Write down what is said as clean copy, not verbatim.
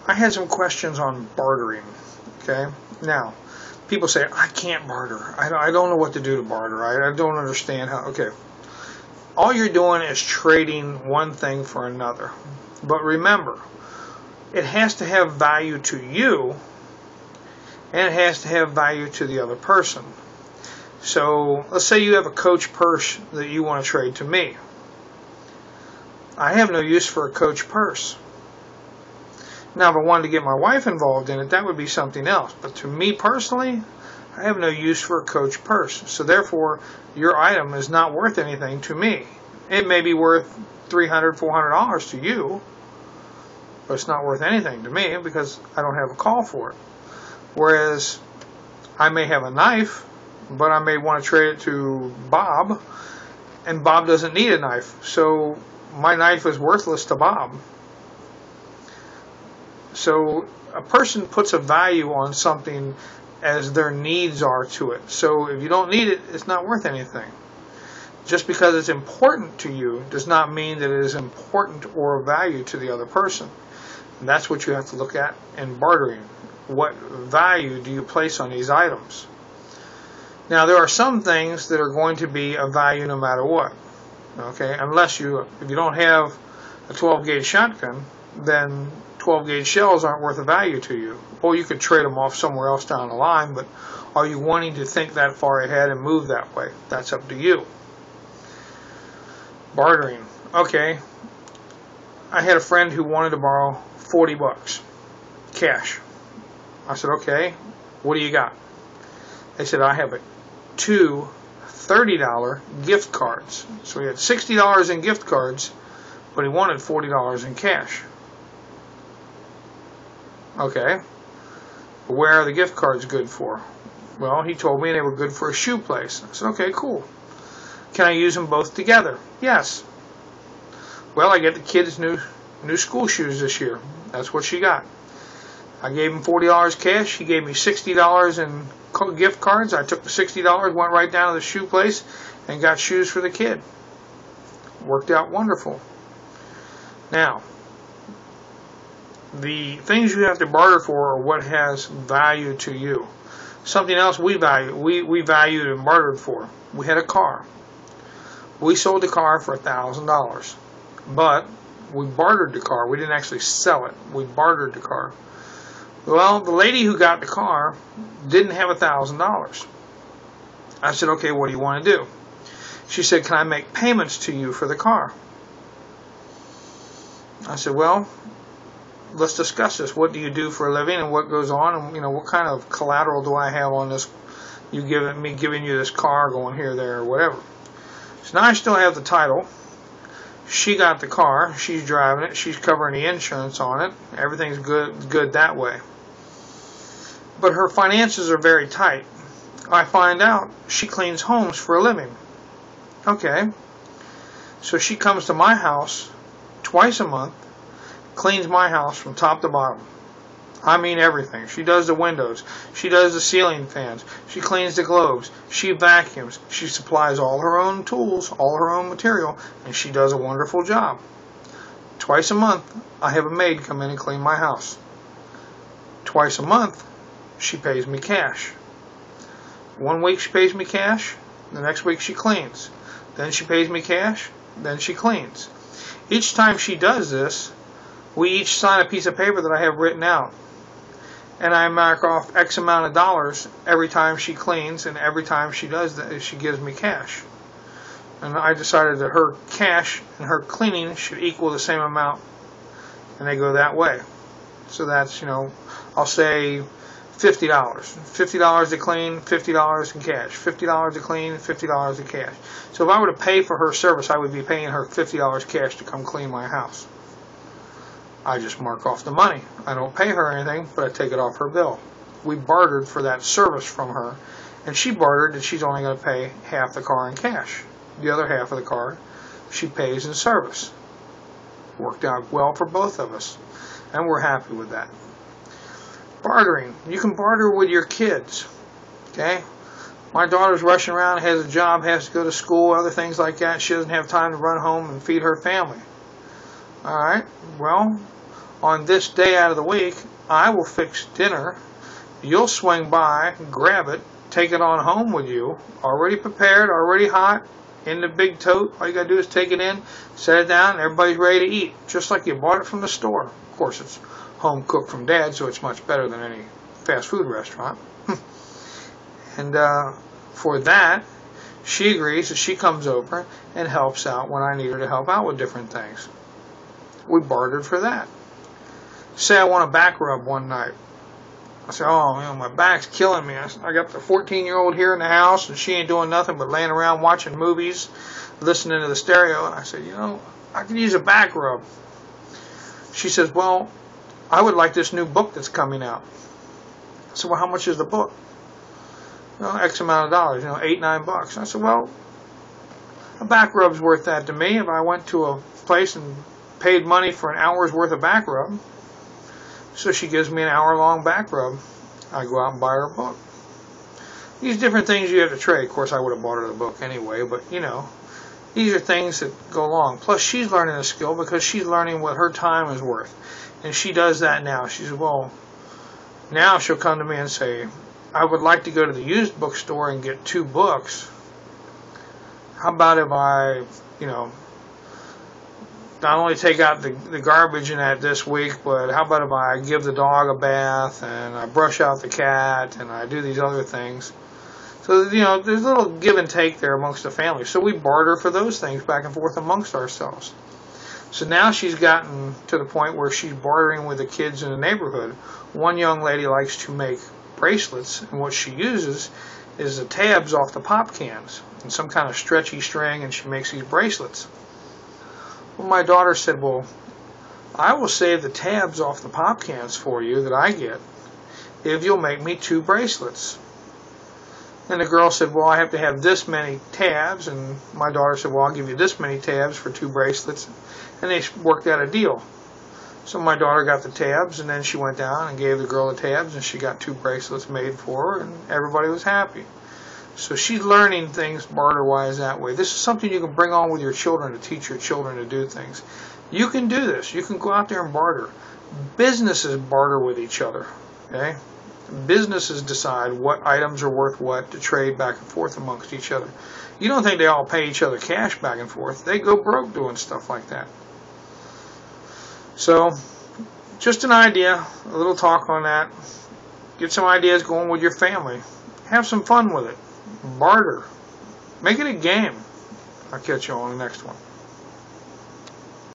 I had some questions on bartering. Okay, now people say I can't barter. I don't know what to do to barter. I don't understand how. Okay, all you're doing is trading one thing for another. But remember, it has to have value to you, and it has to have value to the other person. So let's say you have a Coach purse that you want to trade to me. I have no use for a Coach purse. Now, if I wanted to get my wife involved in it, that would be something else. But to me personally, I have no use for a Coach purse. So therefore, your item is not worth anything to me. It may be worth $300, $400 to you, but it's not worth anything to me because I don't have a call for it. Whereas I may have a knife, but I may want to trade it to Bob, and Bob doesn't need a knife. So my knife is worthless to Bob. So a person puts a value on something as their needs are to it. So if you don't need it, it's not worth anything. Just because it's important to you does not mean that it is important or of value to the other person. And that's what you have to look at in bartering. What value do you place on these items? Now, there are some things that are going to be of value no matter what. Okay, if you don't have a 12-gauge shotgun, then 12-gauge shells aren't worth a value to you. Or you could trade them off somewhere else down the line, but are you wanting to think that far ahead and move that way? That's up to you. Bartering. Okay, I had a friend who wanted to borrow $40 cash. I said, okay, what do you got? They said, I have two $30 gift cards. So he had $60 in gift cards, but he wanted $40 in cash. Okay, but where are the gift cards good for? Well, he told me they were good for a shoe place. I said, okay, cool. Can I use them both together? Yes. Well, I get the kids new school shoes this year. That's what she got. I gave him $40 cash. He gave me $60 in gift cards. I took the $60, went right down to the shoe place, and got shoes for the kid. Worked out wonderful. Now, the things you have to barter for are what has value to you. Something else we valued and bartered for. We had a car. We sold the car for $1,000, but we bartered the car. We didn't actually sell it. We bartered the car. Well, the lady who got the car didn't have $1,000. I said, okay, what do you want to do? She said, can I make payments to you for the car? I said, well, let's discuss this. What do you do for a living and what goes on, and what kind of collateral do I have on this? You giving you this car, going here, there, or whatever. So now I still have the title. She got the car. She's driving it. She's covering the insurance on it. Everything's good that way. But her finances are very tight. I find out she cleans homes for a living. Okay. So she comes to my house twice a month, cleans my house from top to bottom. I mean everything. She does the windows. She does the ceiling fans. She cleans the globes. She vacuums. She supplies all her own tools, all her own material, and she does a wonderful job. Twice a month, I have a maid come in and clean my house. Twice a month, she pays me cash. 1 week she pays me cash, the next week she cleans. Then she pays me cash, then she cleans. Each time she does this, we each sign a piece of paper that I have written out. And I mark off X amount of dollars every time she cleans, and every time she does that, she gives me cash. And I decided that her cash and her cleaning should equal the same amount, and they go that way. So that's, I'll say $50. $50 to clean, $50 in cash. $50 to clean, $50 in cash. So if I were to pay for her service, I would be paying her $50 cash to come clean my house. I just mark off the money. I don't pay her anything, but I take it off her bill. We bartered for that service from her, and she bartered that she's only going to pay half the car in cash. The other half of the car she pays in service. Worked out well for both of us, and we're happy with that. Bartering. You can barter with your kids. Okay? My daughter's rushing around, has a job, has to go to school, other things like that. She doesn't have time to run home and feed her family. Alright? Well, on this day out of the week, I will fix dinner. You'll swing by, grab it, take it on home with you, already prepared, already hot, in the big tote. All you gotta do is take it in, set it down, and everybody's ready to eat, just like you bought it from the store. Of course, it's home cooked from Dad, so it's much better than any fast food restaurant. And for that, she agrees that she comes over and helps out when I need her to help out with different things. We bartered for that. Say I want a back rub one night. I said, oh, my back's killing me. I got the 14-year-old here in the house, and she ain't doing nothing but laying around watching movies, listening to the stereo. And I said, I could use a back rub. She says, well, I would like this new book that's coming out. I said, well, how much is the book? X amount of dollars, $8, $9. I said, well, a back rub's worth that to me. If I went to a place and paid money for an hour's worth of back rub, so she gives me an hour-long back rub. I go out and buy her a book. These different things you have to trade. Of course, I would have bought her the book anyway, but, these are things that go along. Plus, she's learning a skill because she's learning what her time is worth. And she does that now. She says, well, now she'll come to me and say, I would like to go to the used bookstore and get 2 books. How about if I, not only take out the garbage in that this week, but how about if I give the dog a bath and I brush out the cat and I do these other things. So, there's a little give and take there amongst the family. So we barter for those things back and forth amongst ourselves. So now she's gotten to the point where she's bartering with the kids in the neighborhood. One young lady likes to make bracelets, and what she uses is the tabs off the pop cans and some kind of stretchy string, and she makes these bracelets. Well, my daughter said, well, I will save the tabs off the pop cans for you that I get if you'll make me 2 bracelets. And the girl said, well, I have to have this many tabs, and my daughter said, well, I'll give you this many tabs for 2 bracelets, and they worked out a deal. So my daughter got the tabs, and then she went down and gave the girl the tabs, and she got 2 bracelets made for her, and everybody was happy. So she's learning things barter-wise that way. This is something you can bring on with your children to teach your children to do things. You can do this. You can go out there and barter. Businesses barter with each other. Okay? Businesses decide what items are worth what to trade back and forth amongst each other. You don't think they all pay each other cash back and forth. They go broke doing stuff like that. So, just an idea, a little talk on that. Get some ideas going with your family. Have some fun with it. Barter. Make it a game. I'll catch you on the next one.